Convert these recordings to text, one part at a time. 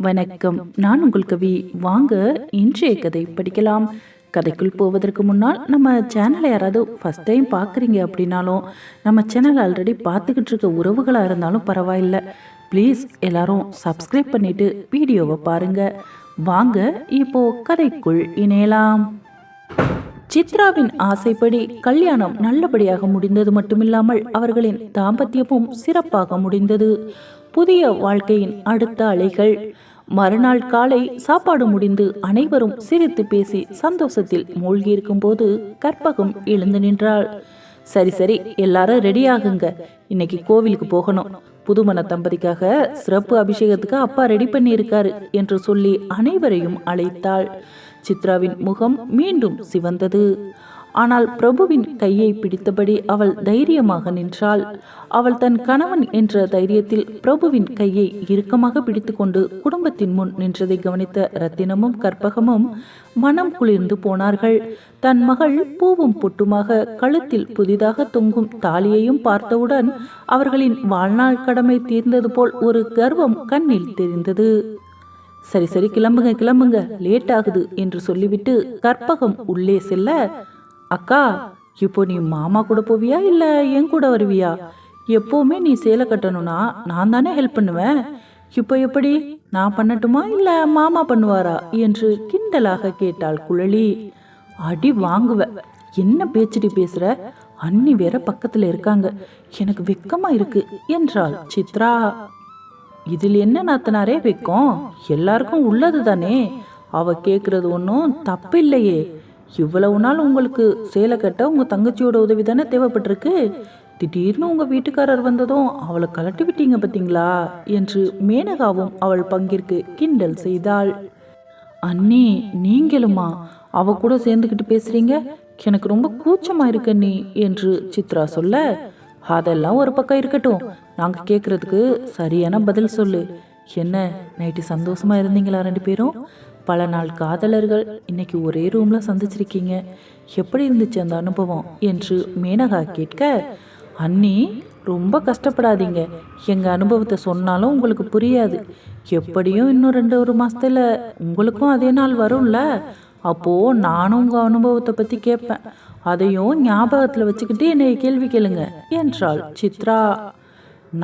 வணக்கம். நான் உங்கள் கவி. வாங்க இன்றைய கதை படிக்கலாம். கதைக்குள் போவதற்கு முன்னால் நம்ம சேனலை யாராவது ஃபஸ்ட் டைம் பார்க்குறீங்க அப்படின்னாலும், நம்ம சேனல் ஆல்ரெடி பார்த்துக்கிட்டு இருக்க உறவுகளாக இருந்தாலும் பரவாயில்ல, ப்ளீஸ் எல்லாரும் சப்ஸ்கிரைப் பண்ணிட்டு வீடியோவை பாருங்க. வாங்க இப்போ கதைக்குள் இணையலாம். சித்ராவின் ஆசைப்படி கல்யாணம் நல்லபடியாக முடிந்தது மட்டுமில்லாமல் அவர்களின் தாம்பத்தியமும் சிறப்பாக முடிந்தது. புதிய வாழ்க்கையின் அடுத்த அலைகள். மறுநாள் காலை சாப்பாடு முடிந்து அனைவரும் சிரித்து பேசி சந்தோஷத்தில் மூழ்கியிருக்கும் போது கற்பகம் எழுந்து நின்றாள். சரி சரி, எல்லாரும் ரெடி ஆகுங்க, இன்னைக்கு கோவிலுக்கு போகணும். புதுமண தம்பதிக்காக சிறப்பு அபிஷேகத்துக்கு அப்பா ரெடி பண்ணி இருக்காரு என்று சொல்லி அனைவரையும் அழைத்தாள். சித்ராவின் முகம் மீண்டும் சிவந்தது. ஆனால் பிரபுவின் கையை பிடித்தபடி அவள் தைரியமாக நின்றாள். அவள் தன் கணவன் என்ற தைரியத்தில் பிரபுவின் கையை இறுக்கமாக பிடித்துக்கொண்டு குடும்பத்தின் முன் நின்றதை கவனித்த ரத்தினமும் கற்பகமும் மனம் குளிர்ந்து போனார்கள். தன் மகள் பூவும் பொட்டுமாக கழுத்தில் புதிதாக தொங்கும் தாலியையும் பார்த்தவுடன் அவர்களின் வாழ்நாள் கடமை தீர்ந்தது போல் ஒரு கர்வம் கண்ணில் தெரிந்தது. சரி சரி, கிளம்புங்க கிளம்புங்க, லேட் ஆகுது என்று சொல்லிவிட்டு கற்பகம் உள்ளே செல்ல, அக்கா, இப்போ நீ மாமா கூட போவியா இல்லை என் கூட வருவியா? எப்போவுமே நீ சேலை கட்டணும்னா நான் தானே ஹெல்ப் பண்ணுவேன். இப்போ எப்படி, நான் பண்ணட்டுமா இல்லை மாமா பண்ணுவாரா என்று கிண்டலாக கேட்டாள் குழலி. அடி வாங்குவ, என்ன பேச்சுடி பேசுற? அண்ணி வேற பக்கத்தில் இருக்காங்க, எனக்கு வெக்கமா இருக்கு என்றாள் சித்ரா. இதில் என்ன நாத்தனாரே வெக்கம், எல்லாருக்கும் உள்ளது தானே. அவ கேட்கறது ஒன்றும் தப்பு இல்லையே. இவ்வளவு நாள் உங்களுக்கு சேலை கட்ட உங்க தங்கச்சியோட உதவி தானே தேவைப்பட்டிருக்கு. திடீர்னு உங்க வீட்டுக்காரர் வந்ததும் அவளை கலட்டி விட்டீங்க பார்த்தீங்களா என்று மேனகாவும் அவள் பங்கிற்கு கிண்டல் செய்தாள். அண்ணி, நீங்களுமா அவ கூட சேர்ந்துக்கிட்டு பேசுறீங்க? எனக்கு ரொம்ப கூச்சமா இருக்கு அண்ணி என்று சித்ரா சொல்ல, அதெல்லாம் ஒரு பக்கம் இருக்கட்டும், நாங்கள் கேட்குறதுக்கு சரியான பதில் சொல்லு. என்ன, நைட்டு சந்தோஷமா இருந்தீங்களா ரெண்டு பேரும்? பல நாள் காதலர்கள் இன்னைக்கு ஒரே ரூம்ல சந்திச்சிருக்கீங்க, எப்படி இருந்துச்சு அந்த அனுபவம் என்று மேனகா கேட்க, அண்ணி ரொம்ப கஷ்டப்படாதீங்க, எங்கள் அனுபவத்தை சொன்னாலும் உங்களுக்கு புரியாது. எப்படியும் இன்னும் 2-1 மாதத்தில் உங்களுக்கும் அதே நாள் வரும்ல, அப்போது நானும் உங்கள் அனுபவத்தை பற்றி கேட்பேன். அதையும் ஞாபகத்தில் வச்சுக்கிட்டு என்னை கேள்வி கேளுங்க என்றாள் சித்ரா.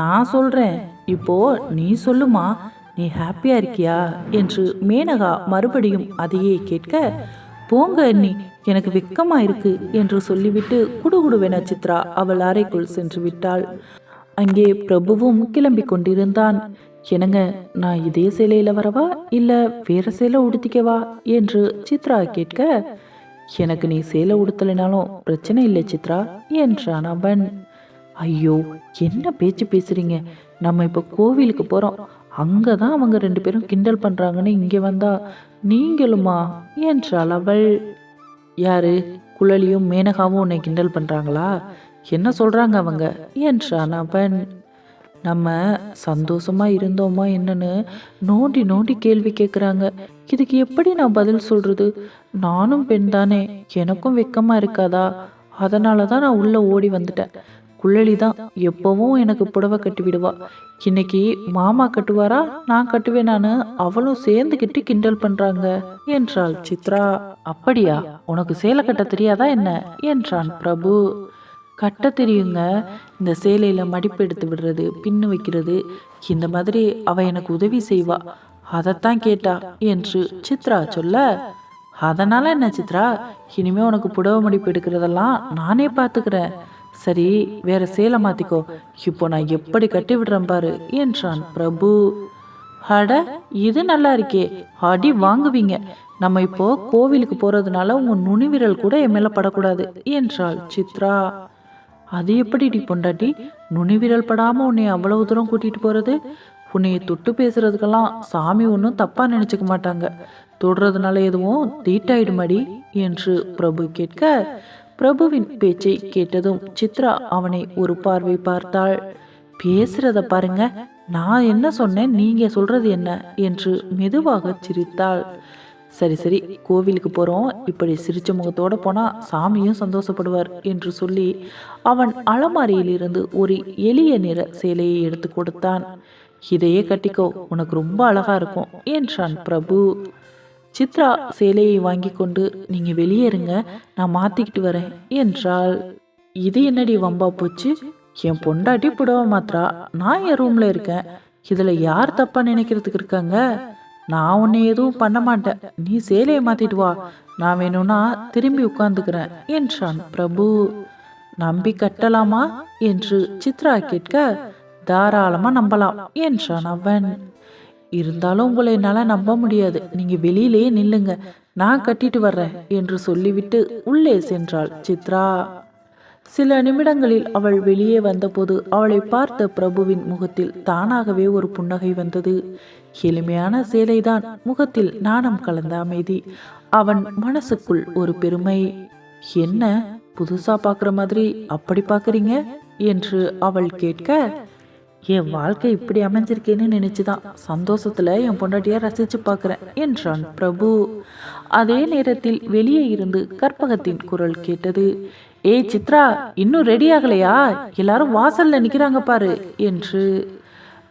நான் சொல்கிறேன், இப்போ நீ சொல்லுமா, நீ ஹாப்பியா இருக்கியா என்று மேனகா மறுபடியும் அதையே கேட்க, போங்க அண்ணி, எனக்கு வெக்கமா இருக்கு என்று சொல்லிவிட்டு குடுகுடுவென சித்ரா அவள் அறைக்குள் சென்று விட்டாள். அங்கே பிரபுவும் கிளம்பி கொண்டிருந்தான். என்னங்க, நான் இதே சேலையில வரவா இல்ல வேற சேலை உடுத்திக்கவா என்று சித்ரா கேட்க, எனக்கு நீ சேலை உடுத்தலைனாலும் பிரச்சனை இல்லை சித்ரா என்றான் அவன். ஐயோ, என்ன பேச்சு பேசுறீங்க? நம்ம இப்போ கோவிலுக்கு போறோம், அங்கதான் அவங்க 2 பேரும் கிண்டல் பண்றாங்கன்னு இங்கே வந்தா நீங்களுமா என்றாள் அவள். யாரு, குழலியும் மேனகாவும் உன்னை கிண்டல் பண்றாங்களா? என்ன சொல்றாங்க அவங்க என்றான் அவன். நம்ம சந்தோஷமா இருந்தோமா என்னன்னு நோண்டி நோண்டி கேள்வி கேட்குறாங்க. இதுக்கு எப்படி நான் பதில் சொல்றது? நானும் பெண் தானே, எனக்கும் வெக்கமா இருக்காதா? அதனால தான் நான் உள்ள ஓடி வந்துட்டேன். குழலி தான் எப்பவும் எனக்கு புடவை கட்டி விடுவா. இன்னைக்கு மாமா கட்டுவாரா நான் கட்டுவேனான்னு அவளும் சேர்ந்துக்கிட்டு கிண்டல் பண்றாங்க என்றாள் சித்ரா. அப்படியா, உனக்கு சேலை கட்ட தெரியாதா என்ன என்றான் பிரபு. கட்ட தெரியுங்க, இந்த சேலையில மடிப்பு எடுத்து விடுறது, பின்னு வைக்கிறது, இந்த மாதிரி அவ எனக்கு உதவி செய்வா, அதைத்தான் கேட்டா என்று சித்ரா சொல்ல, அதனால என்ன சித்ரா, இனிமே உனக்கு புடவை மடிப்பு எடுக்கிறதெல்லாம் நானே பார்த்துக்கிறேன். சரி, வேற சேலை மாத்திக்கோ, இப்போ நான் எப்படி கட்டி விடுறேன் பாரு என்றான் பிரபு. அட, இது நல்லா இருக்கே, அடி வாங்குவீங்க. நம்ம இப்போ கோவிலுக்கு போறதுனால உங்க நுனிவிரல் கூட என் மேல படக்கூடாது என்றாள் சித்ரா. அது எப்படி டி பொண்டாட்டி, நுனிவிரல் படாம உன்னை அவ்வளவு தூரம் கூட்டிட்டு போறது? உன்னைய தொட்டு பேசுறதுக்கெல்லாம் சாமி ஒன்றும் தப்பா நினைச்சுக்க மாட்டாங்க, தொடுறதுனால எதுவும் தீட்டாயிடுமாடி என்று பிரபு கேட்க, பிரபுவின் பேச்சை கேட்டதும் சித்ரா அவனை ஒரு பார்வை பார்த்தாள். பேசுறத பாருங்க, நான் என்ன சொன்னேன், நீங்க சொல்றது என்ன என்று மெதுவாக சிரித்தாள். சரி சரி, கோவிலுக்கு போறோம், இப்படி சிரிச்ச முகத்தோட போனா சாமியும் சந்தோஷப்படுவார் என்று சொல்லி அவன் அலமாரியில் இருந்து ஒரு எளிய நிற சேலையை எடுத்து கொடுத்தான். இதையே கட்டிக்கோ, உனக்கு ரொம்ப அழகா இருக்கும் என்றான் பிரபு. சித்ரா சேலையை வாங்கி கொண்டு நீங்க வெளியேறுங்க, நான் மாத்திக்கிட்டு வரேன் என்றாள். இது என்னடி வம்பா போச்சு? என் பொண்டாட்டி புடவை மாத்திரா, நான் என் ரூம்ல இருக்கேன். இதுல யார் தப்பா நினைக்கிறதுக்கு இருக்காங்க? நான் உன்னை எதுவும் பண்ண மாட்டேன். நீ சேலையை மாத்திட்டு வா, நான் வேணும்னா திரும்பி உட்கார்ந்துக்கிறேன் என்றான் பிரபு. நம்பி கட்டலாமா என்று சித்ரா கேட்க, தாராளமா நம்பலாம் என்றான் அவன். இருந்தாலும் உங்களை என்னால நம்ப முடியாது, நீங்க வெளியிலேயே நில்லுங்க, நான் கட்டிட்டு வர்றேன் என்று சொல்லிவிட்டு உள்ளே சென்றாள் சித்ரா. சில நிமிடங்களில் அவள் வெளியே வந்தபோது அவளை பார்த்த பிரபுவின் முகத்தில் தானாகவே ஒரு புன்னகை வந்தது. எளிமையான சேலைதான், முகத்தில் நாணம் கலந்த அமைதி. அவன் மனசுக்குள் ஒரு பெருமை. என்ன புதுசா பாக்குற மாதிரி அப்படி பாக்குறீங்க என்று அவள் கேட்க, என் வாழ்க்கை இப்படி அமைஞ்சிருக்கேன்னு நினைச்சுதான் சந்தோஷத்துல என் பொண்டாட்டியா ரசிச்சு பாக்குறேன் என்றான் பிரபு. அதே நேரத்தில் வெளியே இருந்து கற்பகத்தின் குரல் கேட்டது. ஏய் சித்ரா, இன்னும் ரெடி ஆகலையா? எல்லாரும் வாசல்ல நிக்கிறாங்க பாரு என்று.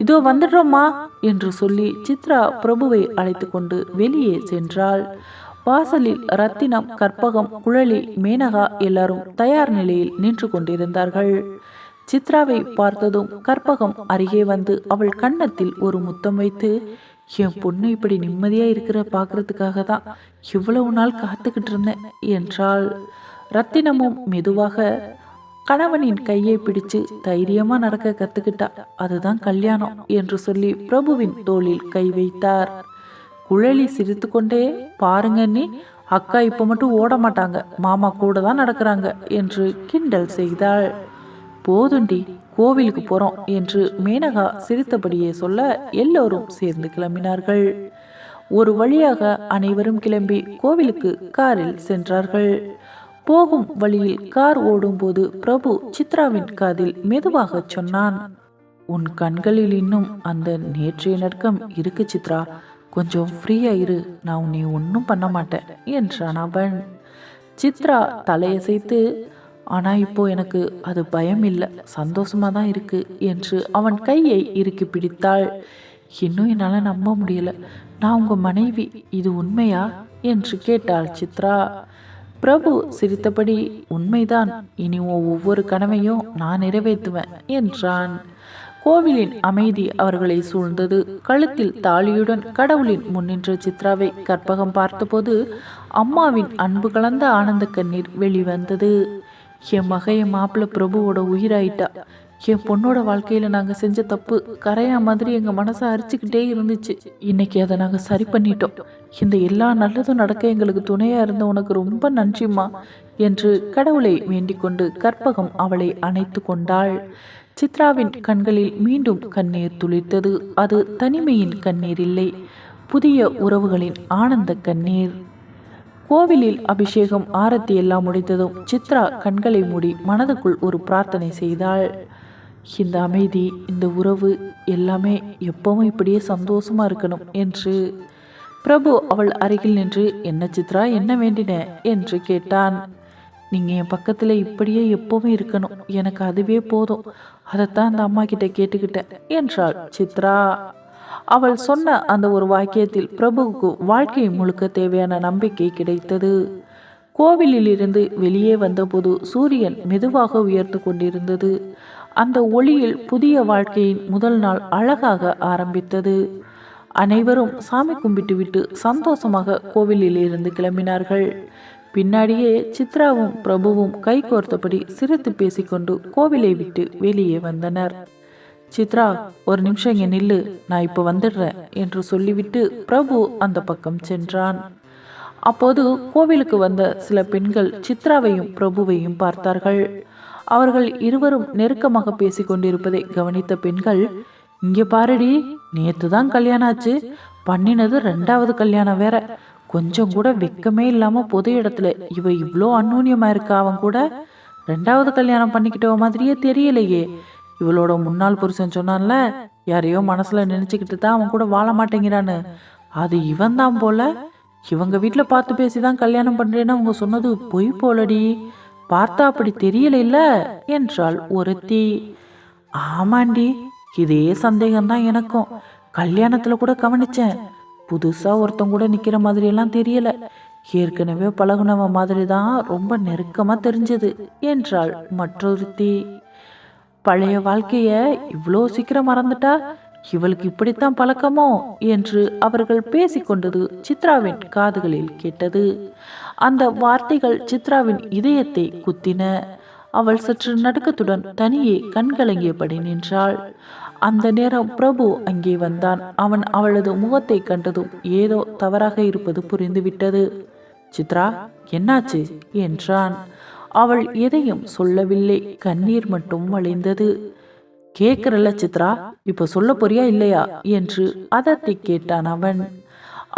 இதோ வந்துடுறோம்மா என்று சொல்லி சித்ரா பிரபுவை அழைத்து கொண்டு வெளியே சென்றாள். வாசலில் ரத்தினம், கற்பகம், குழலி, மேனகா எல்லாரும் தயார் நிலையில் நின்று கொண்டிருந்தார்கள். சித்ராவை பார்த்ததும் கற்பகம் அருகே வந்து அவள் கன்னத்தில் ஒரு முத்தம் வைத்து, என் பொண்ணு இப்படி நிம்மதியா இருக்கிற பாக்குறதுக்காக தான் இவ்வளவு நாள் காத்துக்கிட்டு இருந்தேன் என்றாள். ரத்தினமும் மெதுவாக கணவனின் கையை பிடிச்சு தைரியமா நடக்க கத்துக்கிட்டா, அதுதான் கல்யாணம் என்று சொல்லி பிரபுவின் தோளில் கை வைத்தார். குழலி சிரித்து கொண்டே, பாருங்க நீ அக்கா இப்ப மட்டும் ஓட மாட்டாங்க, மாமா கூட தான் நடக்கிறாங்க என்று கிண்டல் செய்தாள். போதுண்டி, கோவிலுக்கு போறோம் என்று மேனகா சிரித்தபடியே சொல்ல எல்லோரும் சேர்ந்து கிளம்பினார்கள். ஒரு வழியாக அனைவரும் கிளம்பி கோவிலுக்கு காரில் சென்றார்கள். போகும் வழியில் கார் ஓடும்போது பிரபு சித்ராவின் காதில் மெதுவாக சொன்னான், உன் கண்களில் இன்னும் அந்த நேற்றைய நற்கம் இருக்கு சித்ரா, கொஞ்சம் ஃப்ரீயா இரு, நான் உன்னை ஒன்றும் பண்ண மாட்டேன் என்றான் அவன். சித்ரா தலையசைத்து, ஆனா இப்போ எனக்கு அது பயம் இல்லை, சந்தோஷமா தான் இருக்கு என்று அவன் கையை இறுக்கி பிடித்தாள். இன்னும் என்னால நம்ப முடியல, நான் உங்க மனைவி, இது உண்மையா என்று கேட்டாள் சித்ரா. பிரபு சிரித்தபடி, உண்மைதான், இனி ஒவ்வொரு கனவையும் நான் நிறைவேற்றுவேன் என்றான். கோவிலின் அமைதி அவர்களை சூழ்ந்தது. கழுத்தில் தாலியுடன் கடவுளின் முன்னின்ற சித்ராவை கற்பகம் பார்த்தபோது அம்மாவின் அன்பு கலந்த ஆனந்த கண்ணீர் வெளிவந்தது. என் மக என் மாப்பிள்ள பிரபுவோட உயிராயிட்டா. என் பொண்ணோட வாழ்க்கையில நாங்க செஞ்ச தப்பு கரையா மாதிரி எங்க மனசை அரிச்சுக்கிட்டே இருந்துச்சு. இன்னைக்கு அதை நாங்க சரி பண்ணிட்டோம். இந்த எல்லா நல்லதும் நடக்க எங்களுக்கு துணையா இருந்த உனக்கு ரொம்ப நன்றிம்மா என்று கடவுளை வேண்டிக் கொண்டு கற்பகம் அவளை அணைத்து கொண்டாள். சித்ராவின் கண்களில் மீண்டும் கண்ணீர் துளிர்த்தது. அது தனிமையின் கண்ணீர் இல்லை, புதிய உறவுகளின் ஆனந்த கண்ணீர். கோவிலில் அபிஷேகம், ஆரத்தி எல்லாம் முடித்ததும் சித்ரா கண்களை மூடி மனதுக்குள் ஒரு பிரார்த்தனை செய்தாள். இந்த அமைதி, இந்த உறவு எல்லாமே எப்பவும் இப்படியே சந்தோஷமா இருக்கணும் என்று. பிரபு அவள் அருகில் நின்று, என்ன சித்ரா, என்ன வேண்டின என்று கேட்டான். நீங்க என் பக்கத்துல இப்படியே எப்பவும் இருக்கணும், எனக்கு அதுவே போதும், அதைத்தான் அந்த அம்மா கிட்ட கேட்டுக்கிட்டேன் என்றாள் சித்ரா. அவள் சொன்ன அந்த ஒரு வாக்கியத்தில் பிரபுவுக்கு வாழ்க்கை முழுக்க தேவையான நம்பிக்கை கிடைத்தது. கோவிலில் இருந்து வெளியே வந்தபோது சூரியன் மெதுவாக உயர்ந்து கொண்டிருந்தது. அந்த ஒளியில் புதிய வாழ்க்கையின் முதல் நாள் அழகாக ஆரம்பித்தது. அனைவரும் சாமி கும்பிட்டுவிட்டு சந்தோஷமாக கோவிலில் இருந்து கிளம்பினார்கள். பின்னாடியே சித்ராவும் பிரபுவும் கை கோர்த்தபடி சிரித்து பேசிக்கொண்டு கோவிலை விட்டு வெளியே வந்தனர். சித்ரா, ஒரு நிமிஷம் இங்க நில்லு, நான் இப்போ வந்துடுறேன் என்று சொல்லிவிட்டு பிரபு அந்த பக்கம் சென்றான். அப்போது கோவிலுக்கு வந்த சில பெண்கள் சித்ராவையும் பிரபுவையும் பார்த்தார்கள். அவர்கள் இருவரும் நெருக்கமாக பேசிக்கொண்டிருப்பதை கவனித்த பெண்கள், இங்கே பாருடி, நேத்து தான் கல்யாணம் ஆச்சு, பண்ணினது 2வது கல்யாணம் வேற, கொஞ்சம் கூட வெக்கமே இல்லாம பொது இடத்துல இவ இவ்வளோ அந்நூன்யமா இருக்கா, அவன் கூட 2வது கல்யாணம் பண்ணிக்கிட்டவ மாதிரியே தெரியலையே. இவளோட முன்னாள் புருஷன் சொன்னான்ல, யாரையோ மனசுல நினைச்சுக்கிட்டு தான் அவன் கூட வாழ மாட்டேங்கிறான்னு, அது இவன் தான் போல. இவங்க வீட்டுல பார்த்து பேசிதான் கல்யாணம் பண்றேன்னு அவங்க சொன்னது பொய் போலடி, பார்த்தா அப்படி தெரியல இல்ல என்றாள் ஒருத்தி. ஆமாண்டி, இதே சந்தேகம்தான் எனக்கும். கல்யாணத்துல கூட கவனிச்சேன். புதுசா ஒருத்தன் கூட நிக்கிற மாதிரி எல்லாம் தெரியல. ஏற்கனவே பழகுனவ மாதிரி தான் ரொம்ப நெருக்கமா தெரிஞ்சது என்றாள் மற்றொருத்தி. பழைய வாழ்க்கைய இவ்வளோ சீக்கிரம் மறந்துட்டா, இவளுக்கு இப்படித்தான் பழக்கமோ என்று அவர்கள் பேசிக்கொண்டது சித்ராவின் காதுகளில் கேட்டது. அந்த வார்த்தைகள் சித்ராவின் இதயத்தை குத்தின. அவள் சற்று நடுக்கத்துடன் தனியே கண்கலங்கியபடி நின்றாள். அந்த நேரம் பிரபு அங்கே வந்தான். அவன் அவளது முகத்தை கண்டதும் ஏதோ தவறாக இருப்பது புரிந்துவிட்டது. சித்ரா, என்னாச்சு என்றான். அவள் எதையும் சொல்லவில்லை. கண்ணீர் மட்டும் வழிந்தது. கேக்குறல்ல சித்ரா, இப்ப சொல்ல போறியா இல்லையா என்று அதட்டி கேட்டான் அவன்.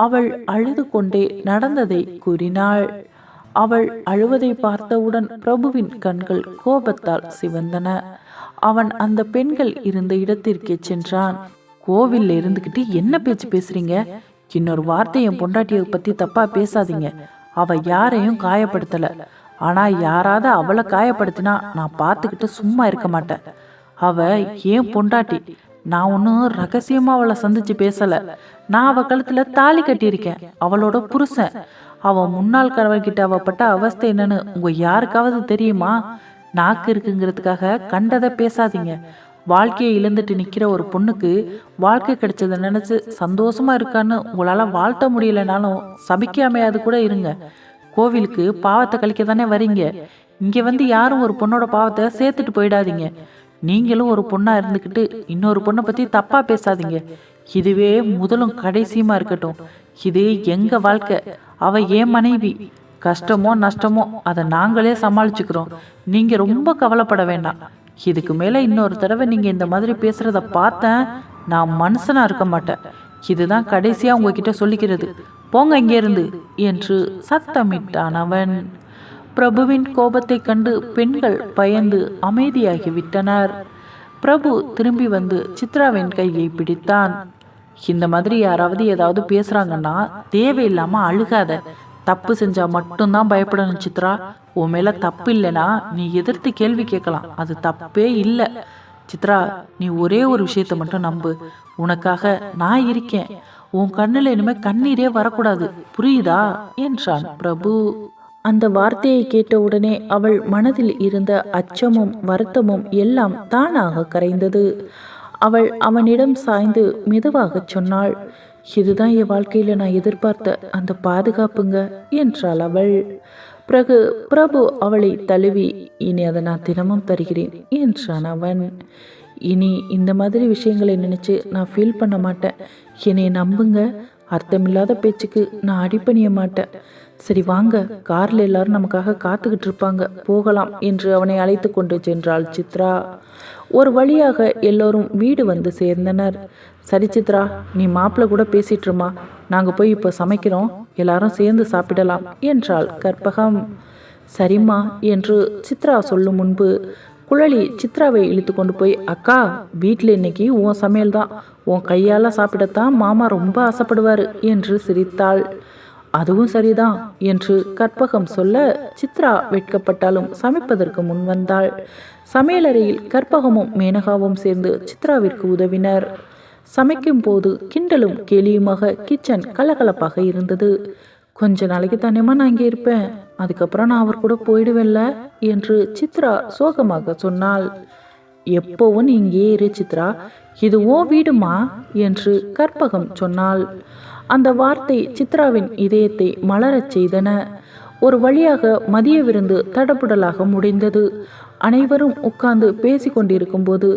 அவள் அழுது கொண்டே நடந்ததை கூறினாள். அவள் அழுவதை பார்த்தவுடன் பிரபுவின் கண்கள் கோபத்தால் சிவந்தன. அவன் அந்த பெண்கள் இருந்த இடத்திற்கே சென்றான். கோவில்ல இருந்துகிட்டு என்ன பேச்சு பேசுறீங்க? இன்னொரு வார்த்தை என் பொண்டாட்டியை பத்தி தப்பா பேசாதீங்க. அவ யாரையும் காயப்படுத்தல. ஆனா யாராவது அவளை காயப்படுத்தினா நான் பார்த்துக்கிட்டு சும்மா இருக்க மாட்டேன். அவ ஏன் பொண்டாட்டி. நான் ஒன்னும் ரகசியமா அவளை சந்திச்சு பேசல. நான் அவ கழுத்துல தாலி கட்டியிருக்கேன். அவளோட புருஷன். அவ முன்னாள் கணவன்கிட்ட அவ பட்ட அவஸ்தை என்னன்னு உங்க யாருக்காவது தெரியுமா? நாக்கு இருக்குங்கிறதுக்காக கண்டதை பேசாதீங்க. வாழ்க்கையை இழந்துட்டு நிக்கிற ஒரு பொண்ணுக்கு வாழ்க்கை கிடைச்சதை நினைச்சு சந்தோஷமா இருக்கான்னு உங்களால வாழ்த்த முடியலனாலும் சபிக்காமையாது கூட இருங்க. கோவிலுக்கு பாவத்தை கழிக்க தானே வரீங்க. இங்க வந்து யாரும் ஒரு பொண்ணோட பாவத்தை சேர்த்துட்டு போயிடாதீங்க. நீங்களும் ஒரு பொண்ணா இருந்துக்கிட்டு இன்னொரு பொண்ணை பத்தி தப்பா பேசாதீங்க. இதுவே முதலும் கடைசியுமா இருக்கட்டும். இது எங்க வாழ்க்கை. அவ ஏன் மனைவி. கஷ்டமோ நஷ்டமோ அதை நாங்களே சமாளிச்சுக்கிறோம். நீங்க ரொம்ப கவலைப்பட வேண்டாம். இதுக்கு மேல இன்னொரு தடவை நீங்க இந்த மாதிரி பேசுறத பார்த்தேன், நான் மனுஷனா இருக்க மாட்டேன். இதுதான் கடைசியா உங்ககிட்ட சொல்லிக்கிறது. போங்க இங்கே இருந்து என்று சத்தமிட்டான் அவன். பிரபுவின் கோபத்தை கண்டு பெண்கள் பயந்து அமைதியாகி விட்டனர். பிரபு திரும்பி வந்து சித்ராவின் கையை பிடித்தான். இந்த மாதிரி யாராவது ஏதாவது பேசுறாங்கன்னா தேவையில்லாம அழுகாத. தப்பு செஞ்சா மட்டும்தான் பயப்படணும் சித்ரா. உன் மேல தப்பு இல்லைன்னா நீ எதிர்த்து கேள்வி கேட்கலாம். அது தப்பே இல்லை. சித்ரா, நீ ஒரே ஒரு விஷயத்த மட்டும் நம்பு. உனக்காக நான் இருக்கேன். உன் கண்ணுல இனிமே கண்ணீரே வரக்கூடாது, புரியுதா என்றான் பிரபு. அந்த வார்த்தையை கேட்டவுடனே அவள் மனதில் இருந்த அச்சமும் வருத்தமும் எல்லாம் தானாக கரைந்தது. அவள் அவனிடம் சாய்ந்து மெதுவாக சொன்னாள், இதுதான் என் வாழ்க்கையில நான் எதிர்பார்த்த அந்த பாதுகாப்புங்க என்றாள் அவள். பிறகு பிரபு அவளை தழுவி, இனி அதை நான் தினமும் தருகிறேன் என்றான் அவன். இனி இந்த மாதிரி விஷயங்களை நினைச்சு நான் ஃபீல் பண்ண மாட்டேன். என்னை நம்புங்க. அர்த்தமில்லாத பேச்சுக்கு நான் அடிபணிய மாட்டேன். சரி வாங்க, கார்ல எல்லாரும் நமக்காக காத்துக்கிட்டு இருப்பாங்க, போகலாம் என்று அவனை அழைத்து கொண்டு சென்றாள் சித்ரா. ஒரு வழியாக எல்லோரும் வீடு வந்து சேர்ந்தனர். சரி சித்ரா, நீ மாப்பிள்ள கூட பேசிட்டுருமா, நாங்கள் போய் இப்போ சமைக்கிறோம், எல்லாரும் சேர்ந்து சாப்பிடலாம் என்றாள் கற்பகம். சரிம்மா என்று சித்ரா சொல்லும் முன்பு குழலி சித்ராவை இழுத்து கொண்டு போய், அக்கா, வீட்டில் இன்னைக்கு உன் சமையல் தான், உன் கையால் சாப்பிடத்தான் மாமா ரொம்ப ஆசைப்படுவார் என்று சிரித்தாள். அதுவும் சரிதான் என்று கற்பகம் சொல்ல சித்ரா வெட்கப்பட்டாலும் சமைப்பதற்கு முன் வந்தாள். சமையலறையில் கற்பகமும் மேனகாவும் சேர்ந்து சித்ராவிற்கு உதவினர். சமைக்கும் போது கிண்டலும் கேலியுமாக கிச்சன் கலகலப்பாக இருந்தது. கொஞ்ச நாளைக்கு தானேமா நான் இங்கே இருப்பேன், அதுக்கப்புறம் நான் அவர் கூட போயிடுவேன்ல என்று சித்ரா சோகமாக சொன்னாள். எப்போவும் நீ இங்கே இரு சித்ரா, இது ஓ வீடுமா என்று கற்பகம் சொன்னாள். அந்த வார்த்தை சித்ராவின் இதயத்தை மலரச் செய்தன. ஒரு வழியாக மதிய விருந்து தடபுடலாக முடிந்தது. அனைவரும் உட்கார்ந்து பேசி கொண்டிருக்கும் போது,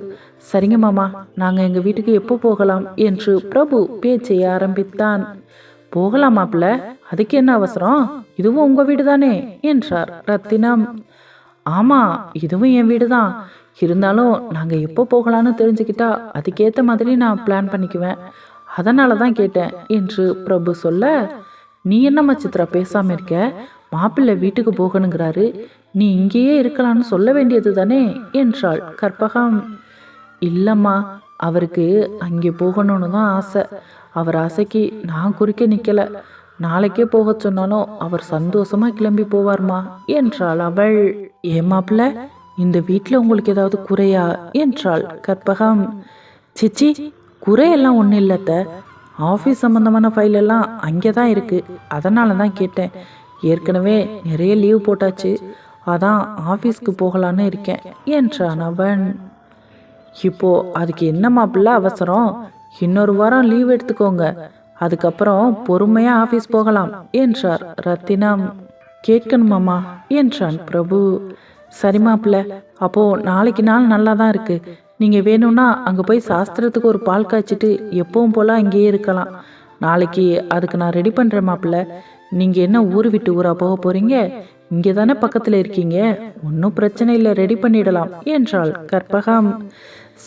சரிங்க மாமா, நாங்கள் எங்கள் வீட்டுக்கு எப்போ போகலாம் என்று பிரபு பேச்சை ஆரம்பித்தான். போகலாம் மாப்பிள்ள, அதுக்கு என்ன அவசரம், இதுவும் உங்க வீடு தானே என்றார் ரத்தினம். ஆமா, இதுவும் என் வீடு தான். இருந்தாலும் நாங்கள் எப்போ போகலான்னு தெரிஞ்சுக்கிட்டா அதுக்கேற்ற மாதிரி நான் பிளான் பண்ணிக்குவேன், அதனால தான் கேட்டேன் என்று பிரபு சொல்ல, நீ என்னம்மா சித்ரா பேசாம இருக்க, மாப்பிள்ளை வீட்டுக்கு போகணுங்கிறாரு, நீ இங்கேயே இருக்கலாம்னு சொல்ல வேண்டியது தானே என்றாள் கற்பகம். இல்லம்மா, அவருக்கு அங்கே போகணும்னு தான் ஆசை. அவர் ஆசைக்கு நான் குறுக்க நிக்கல. நாளைக்கே போக சொன்னாலும் அவர் சந்தோஷமா கிளம்பி போவார்மா என்றாள் அவள். ஏன் மாப்பிள்ள, இந்த வீட்டில் உங்களுக்கு ஏதாவது குறையா என்றாள் கற்பகம். சிச்சி, குறையெல்லாம் ஒன்றும் இல்லைத்த. ஆஃபீஸ் சம்மந்தமான ஃபைல் எல்லாம் அங்கே தான் இருக்குது. அதனால தான் கேட்டேன். ஏற்கனவே நிறைய லீவ் போட்டாச்சு. அதான் ஆஃபீஸ்க்கு போகலான்னு இருக்கேன் என்றான் அவன். இப்போ அதுக்கு என்ன மாப்பிள்ள அவசரம்? இன்னொரு வாரம் லீவ் எடுத்துக்கோங்க. அதுக்கப்புறம் பொறுமையாக ஆஃபீஸ் போகலாம் என்றார் ரத்தினம். கேட்கணுமாம்மா என்றான் பிரபு. சரி மாப்பிள்ள, அப்போது நாளைக்கு நாள் நல்லா தான் இருக்குது. நீங்கள் வேணும்னா அங்கே போய் சாஸ்திரத்துக்கு ஒரு பால் காய்ச்சிட்டு எப்பவும் போல் அங்கேயே இருக்கலாம். நாளைக்கு அதுக்கு நான் ரெடி பண்ணுறேன் மாப்பிள்ள. நீங்கள் என்ன ஊர் விட்டு ஊராக போக போகிறீங்க? இங்கே தானே பக்கத்தில் இருக்கீங்க. ஒன்றும் பிரச்சனை இல்லை, ரெடி பண்ணிடலாம் என்றாள் கற்பகம்.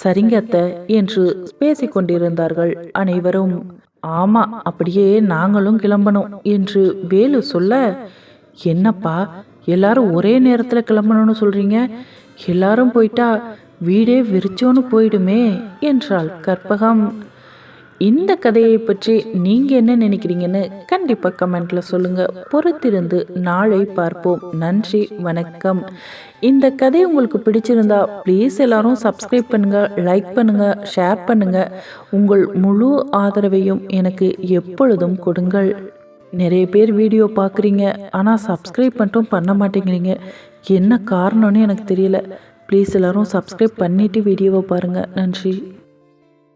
சரிங்க அத்தை என்று பேசிக்கொண்டிருந்தார்கள் அனைவரும். ஆமாம், அப்படியே நாங்களும் கிளம்பணும் என்று வேலு சொல்ல, என்னப்பா எல்லாரும் ஒரே நேரத்தில் கிளம்பணும்னு சொல்கிறீங்க? எல்லாரும் போயிட்டா வீடே விரிச்சோன்னு போயிடுமே என்றாள் கற்பகம். இந்த கதையை பற்றி நீங்கள் என்ன நினைக்கிறீங்கன்னு கண்டிப்பாக கமெண்ட்டில் சொல்லுங்கள். பொறுத்திருந்து நாளை பார்ப்போம். நன்றி, வணக்கம். இந்த கதை உங்களுக்கு பிடிச்சிருந்தா ப்ளீஸ் எல்லாரும் சப்ஸ்கிரைப் பண்ணுங்கள், லைக் பண்ணுங்கள், ஷேர் பண்ணுங்கள். உங்கள் முழு ஆதரவையும் எனக்கு எப்பொழுதும் கொடுங்கள். நிறைய பேர் வீடியோ பார்க்குறீங்க, ஆனால் சப்ஸ்கிரைப் மட்டும் பண்ண மாட்டேங்கிறீங்க. என்ன காரணம்னு எனக்கு தெரியல. ப்ளீஸ் எல்லோரும் சப்ஸ்கிரைப் பண்ணிவிட்டு வீடியோவை பாருங்கள். நன்றி.